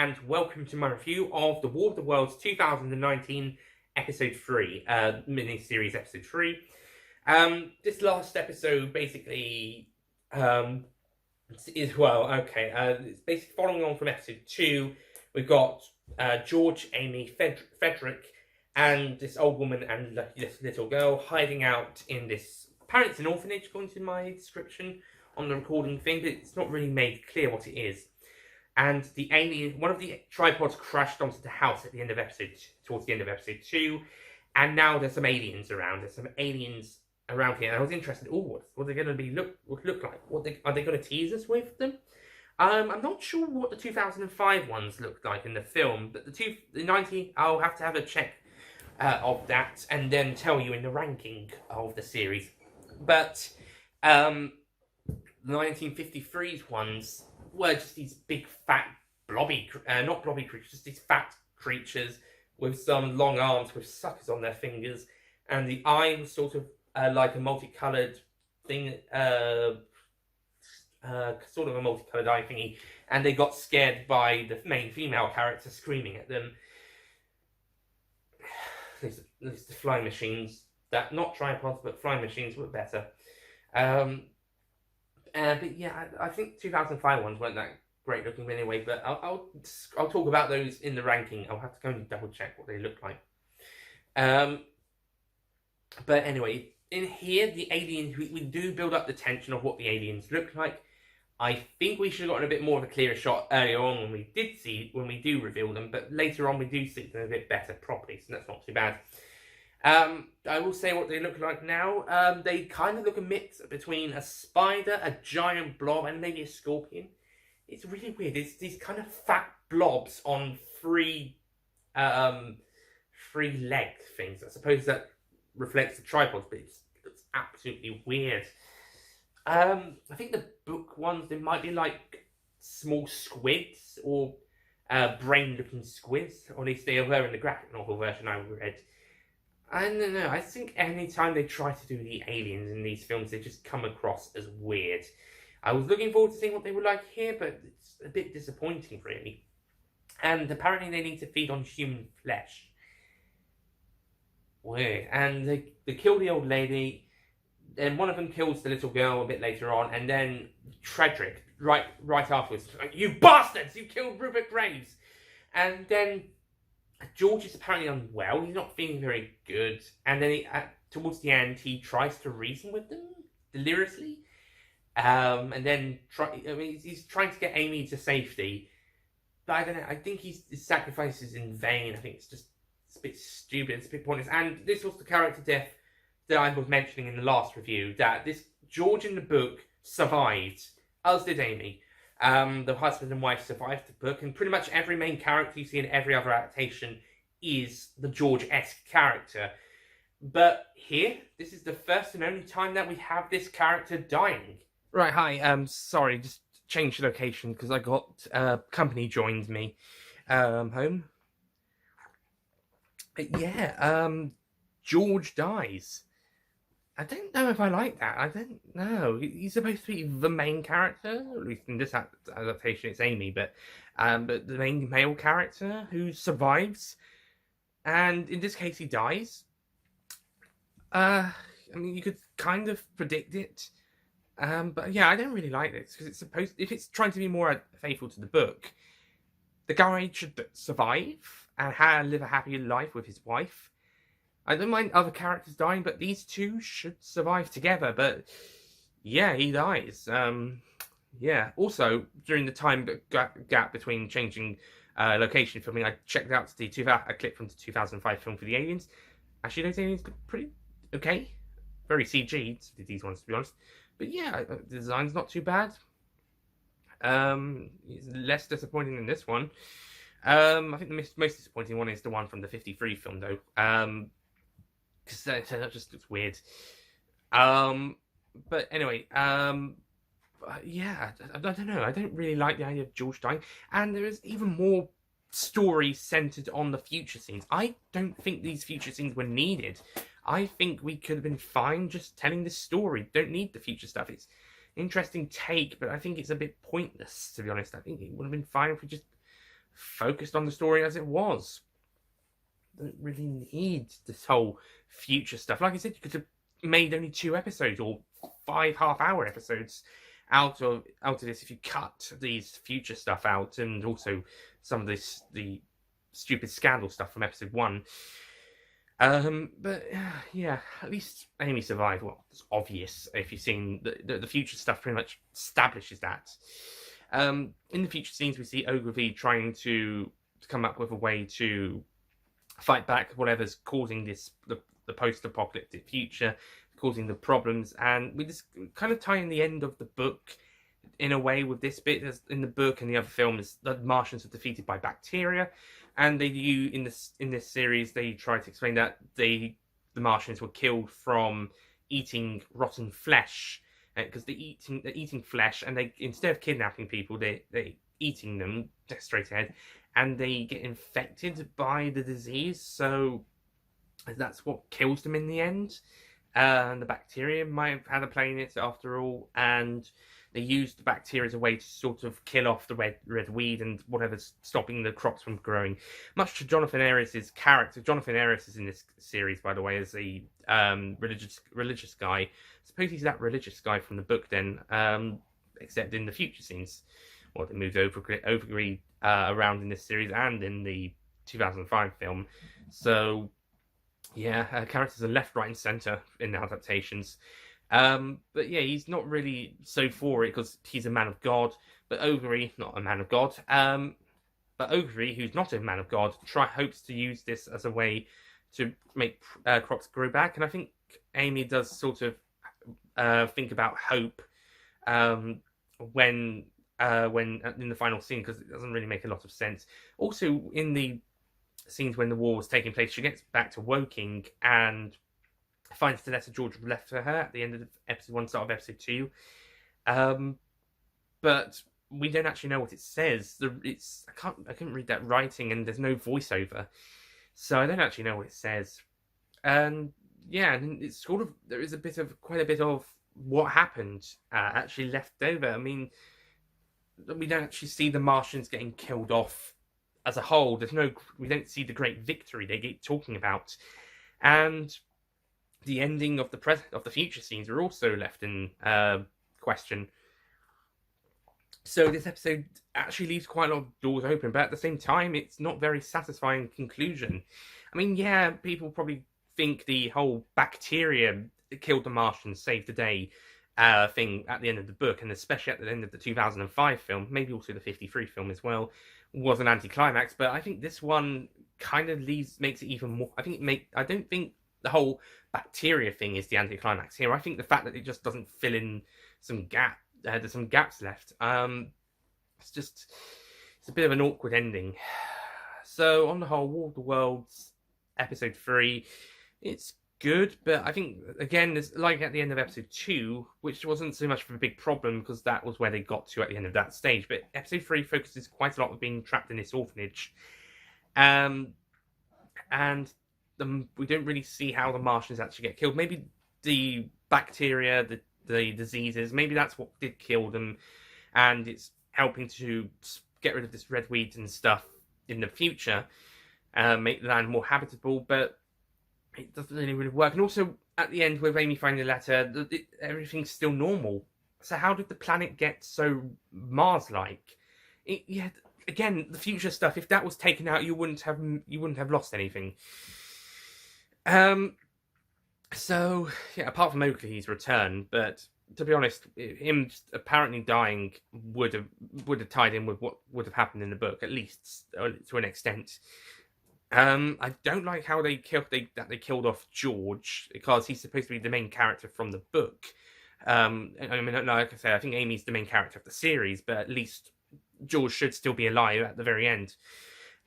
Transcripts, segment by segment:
and welcome to my review of The War of the Worlds 2019 Episode 3, Miniseries Episode 3. This last episode basically it's basically following on from Episode 2. We've got George, Amy, Frederick, and this old woman and this little girl hiding out in this, apparently it's an orphanage according to my description on the recording thing, but it's not really made clear what it is. And the alien, one of the tripods crashed onto the house at the end of towards the end of episode 2, and now there's some aliens around. There's some aliens around here, and I was interested. Oh, what are they going to look like? Are they going to tease us with them? I'm not sure what the 2005 ones looked like in the film, but the 90, I'll have to have a check of that, and then tell you in the ranking of the series. But the 1953's ones were just these big, fat, not blobby creatures, just these fat creatures with some long arms with suckers on their fingers, and the eye was sort of like a multicolored thing, sort of a multicolored eye thingy, and they got scared by the main female character screaming at them. At least the flying machines, that not tripods, but flying machines were better. But yeah, I think 2005 ones weren't that great looking anyway, but I'll talk about those in the ranking. I'll have to go and double check what they look like. But anyway, in here, the aliens, we do build up the tension of what the aliens look like. I think we should have gotten a bit more of a clearer shot earlier on when we do reveal them, but later on we do see them a bit better properly, so that's not too bad. I will say what they look like now. They kind of look a mix between a spider, a giant blob, and maybe a scorpion. It's really weird. It's these kind of fat blobs on three leg things. I suppose that reflects the tripods, but it's absolutely weird. I think the book ones, they might be like small squids or brain-looking squids, or at least they were in the graphic novel version I read. I don't know, I think anytime they try to do the aliens in these films, they just come across as weird. I was looking forward to seeing what they were like here, but it's a bit disappointing, really. And apparently they need to feed on human flesh. Weird. And they kill the old lady, then one of them kills the little girl a bit later on, and then Frederick, right afterwards, like, you bastards, you killed Rupert Graves! And then George is apparently unwell. He's not feeling very good. And then towards the end, he tries to reason with them deliriously. And then he's trying to get Amy to safety. But I don't know. I think his sacrifice is in vain. I think it's a bit stupid. It's a bit pointless. And this was the character death that I was mentioning in the last review. That this George in the book survived, as did Amy. The husband and wife survived the book, and pretty much every main character you see in every other adaptation is the George-esque character. But here, this is the first and only time that we have this character dying. Right, hi, sorry, just changed location because I got, company joined me, home. But yeah, George dies. I don't know if I like that. I don't know. He's supposed to be the main character, at least in this adaptation it's Amy, but the main male character who survives, and in this case he dies. I mean, you could kind of predict it, but yeah, I don't really like this because if it's trying to be more faithful to the book, the guy should survive and live a happy life with his wife. I don't mind other characters dying, but these two should survive together. But yeah, he dies. Yeah. Also, during the time gap between changing location filming, I checked out a clip from the 2005 film for the aliens. Actually, those aliens look pretty okay. Very CG'd, these ones, to be honest. But yeah, the design's not too bad. It's less disappointing than this one. I think the most disappointing one is the one from the 53 film, though. Because that just looks weird. But anyway, yeah, I don't know. I don't really like the idea of George dying. And there is even more story centered on the future scenes. I don't think these future scenes were needed. I think we could have been fine just telling this story. Don't need the future stuff. It's an interesting take, but I think it's a bit pointless, to be honest. I think it would have been fine if we just focused on the story as it was. Don't really need this whole future stuff. Like I said, you could have made only 2 episodes or 5 half-hour episodes out of this if you cut these future stuff out, and also some of the stupid scandal stuff from episode 1. But yeah, at least Amy survived. Well, it's obvious if you've seen the future stuff. Pretty much establishes that. In the future scenes, we see Ogilvy trying to come up with a way to fight back whatever's causing the post-apocalyptic future, causing the problems, and we just kind of tie in the end of the book in a way with this bit. As in the book and the other film, is the Martians are defeated by bacteria, and in this series they try to explain that the Martians were killed from eating rotten flesh, because they're eating flesh, and they, instead of kidnapping people, they're eating them straight ahead, and they get infected by the disease. So that's what kills them in the end. And the bacteria might have had a play in it after all, and they used the bacteria as a way to sort of kill off the red weed and whatever's stopping the crops from growing. Much to Jonathan Aries' character. Jonathan Aries is in this series, by the way, as a religious guy. I suppose he's that religious guy from the book then, except in the future scenes. Well, they moved Overgree around in this series and in the 2005 film. So yeah, characters are left, right, and centre in the adaptations. But yeah, he's not really so for it because he's a man of God. But Ogilvy, not a man of God. But Ogilvy, who's not a man of God, hopes to use this as a way to make crops grow back. And I think Amy does sort of think about hope when in the final scene, because it doesn't really make a lot of sense. Also, in the scenes when the war was taking place, she gets back to Woking and finds the letter George left for her at the end of episode 1, start of episode 2. But we don't actually know what it says. I couldn't read that writing, and there's no voiceover, so I don't actually know what it says. And yeah, and it's sort of, there is quite a bit of what happened actually left over. I mean, we don't actually see the Martians getting killed off as a whole. We don't see the great victory they keep talking about, and the ending of the future scenes are also left in question. So this episode actually leaves quite a lot of doors open, but at the same time, it's not very satisfying conclusion. I mean, yeah, people probably think the whole bacteria that killed the Martians saved the day thing at the end of the book, and especially at the end of the 2005 film, maybe also the 53 film as well, was an anticlimax. But I think this one kind of makes it even more. I don't think the whole bacteria thing is the anticlimax here. I think the fact that it just doesn't fill in some there's some gaps left. It's a bit of an awkward ending. So on the whole, War of the Worlds episode 3, it's good, but I think again, it's like at the end of episode 2, which wasn't so much of a big problem because that was where they got to at the end of that stage. But episode 3 focuses quite a lot on being trapped in this orphanage, and we don't really see how the Martians actually get killed. Maybe the bacteria, the diseases, maybe that's what did kill them, and it's helping to get rid of this red weed and stuff in the future, make the land more habitable, but it doesn't really work. And also, at the end, with Amy finding the letter, everything's still normal. So how did the planet get so Mars-like? Yeah, again, the future stuff, if that was taken out, you wouldn't have lost anything. So yeah, apart from Oakley's return, but to be honest, him apparently dying would have tied in with what would have happened in the book, at least to an extent. I don't like how they killed off George, because he's supposed to be the main character from the book. I mean, like I say, I think Amy's the main character of the series, but at least George should still be alive at the very end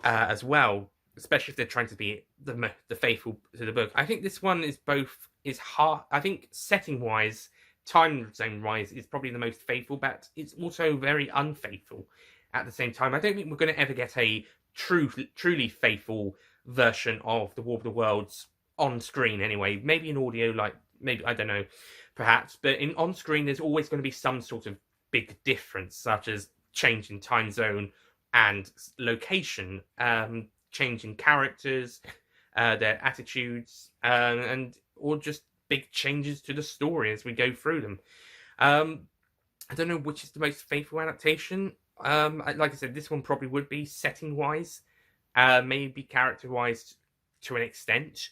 as well, especially if they're trying to be the faithful to the book. I think this one is hard. I think setting wise, time zone wise, is probably the most faithful, but it's also very unfaithful at the same time. I don't think we're going to ever get a truly faithful version of the War of the Worlds on screen anyway. Maybe in audio, like maybe, I don't know, perhaps, but on screen there's always going to be some sort of big difference, such as change in time zone and location, changing characters, their attitudes, or just big changes to the story as we go through them. I don't know which is the most faithful adaptation. Like I said, this one probably would be setting wise, maybe character wise to an extent,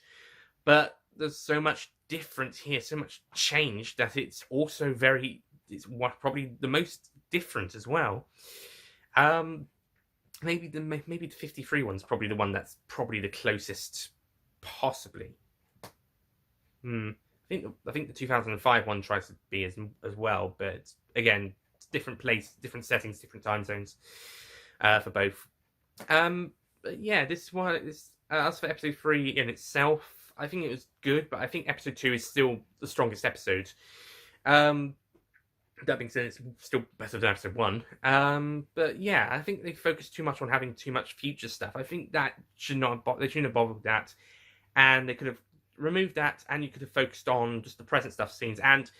but there's so much difference here, so much change that it's also probably the most different as well. Maybe the 53 one's probably the one that's probably the closest, possibly. I think the 2005 one tries to be as well, but again, different place, different settings, different time zones for both. But yeah, this one is as for episode 3 in itself, I think it was good, but I think episode 2 is still the strongest episode. That being said, it's still better than episode 1. But yeah, I think they focused too much on having too much future stuff. I think that they shouldn't have bothered with that, and they could have removed that, and you could have focused on just the present stuff scenes, and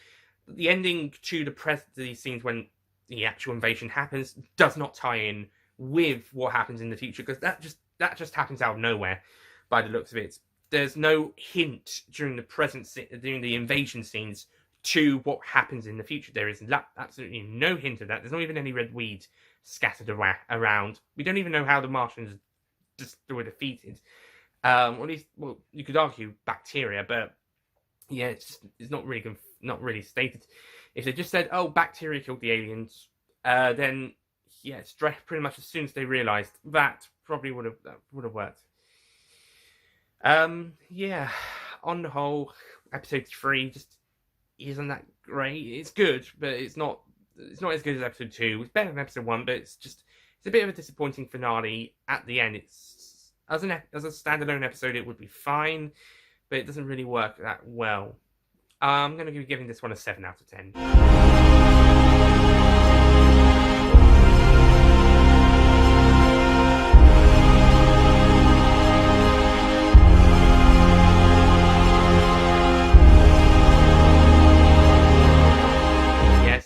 the ending to these scenes when the actual invasion happens does not tie in with what happens in the future, because that just happens out of nowhere by the looks of it. There's no hint during the invasion scenes to what happens in the future. There is absolutely no hint of that. There's not even any red weed scattered around. We don't even know how the Martians were defeated. Or at least, well, you could argue bacteria, but yeah, it's not really stated. If they just said, "Oh, bacteria killed the aliens," then yeah, it's pretty much as soon as they realised that probably would have worked. Yeah, on the whole, episode 3 just isn't that great. It's good, but it's not as good as episode 2. It's better than episode 1, but it's a bit of a disappointing finale at the end. It's as a standalone episode, it would be fine, but it doesn't really work that well. I'm going to be giving this one a 7 out of 10.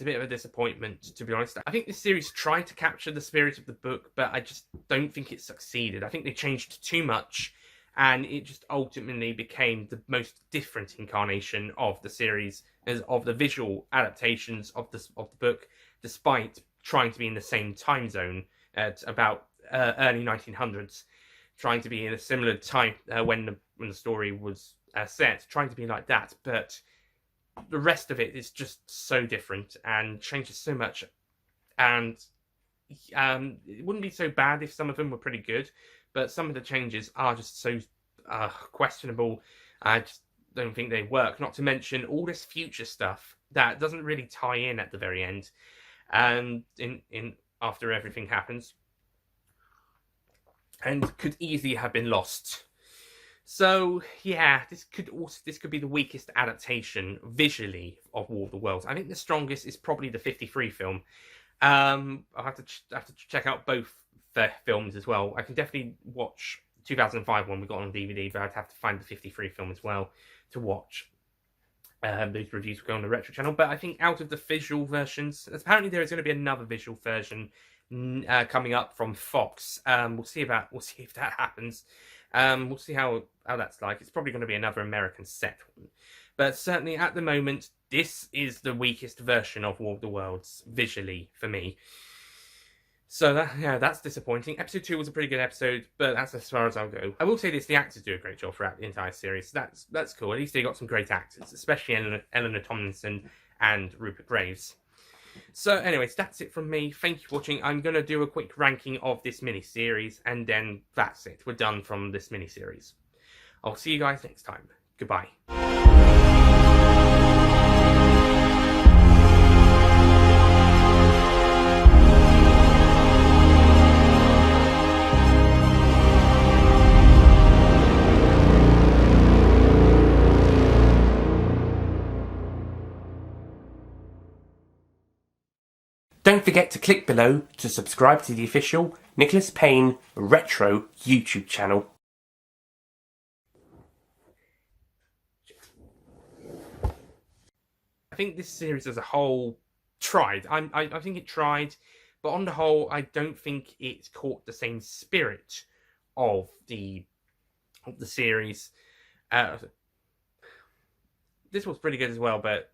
A bit of a disappointment, to be honest. I think this series tried to capture the spirit of the book, but I just don't think it succeeded. I think they changed too much, and it just ultimately became the most different incarnation of the series, of the visual adaptations of the book, despite trying to be in the same time zone at about early 1900s, trying to be in a similar time when the story was set, trying to be like that, but the rest of it is just so different and changes so much, and it wouldn't be so bad if some of them were pretty good, but some of the changes are just so questionable. I just don't think they work, not to mention all this future stuff that doesn't really tie in at the very end, and in after everything happens, and could easily have been lost. So yeah, this could be the weakest adaptation visually of War of the Worlds. I think the strongest is probably the 53 film. I'll have to check out both the films as well. I can definitely watch 2005 one we got on DVD, but I'd have to find the 53 film as well to watch. Those reviews will go on the Retro channel. But I think out of the visual versions, apparently there is going to be another visual version coming up from Fox. We'll see if that happens. We'll see how that's like. It's probably going to be another American set one. But certainly at the moment, this is the weakest version of War of the Worlds visually for me. So that's disappointing. Episode 2 was a pretty good episode, but that's as far as I'll go. I will say this, the actors do a great job throughout the entire series. That's cool. At least they got some great actors, especially Eleanor Tomlinson and Rupert Graves. So anyways, that's it from me. Thank you for watching. I'm going to do a quick ranking of this mini-series, and then that's it. We're done from this mini-series. I'll see you guys next time. Goodbye. Don't forget to click below to subscribe to the official Nicholas Payne Retro YouTube channel. I think this series as a whole tried. I think it tried, but on the whole, I don't think it's caught the same spirit of the series. This was pretty good as well, but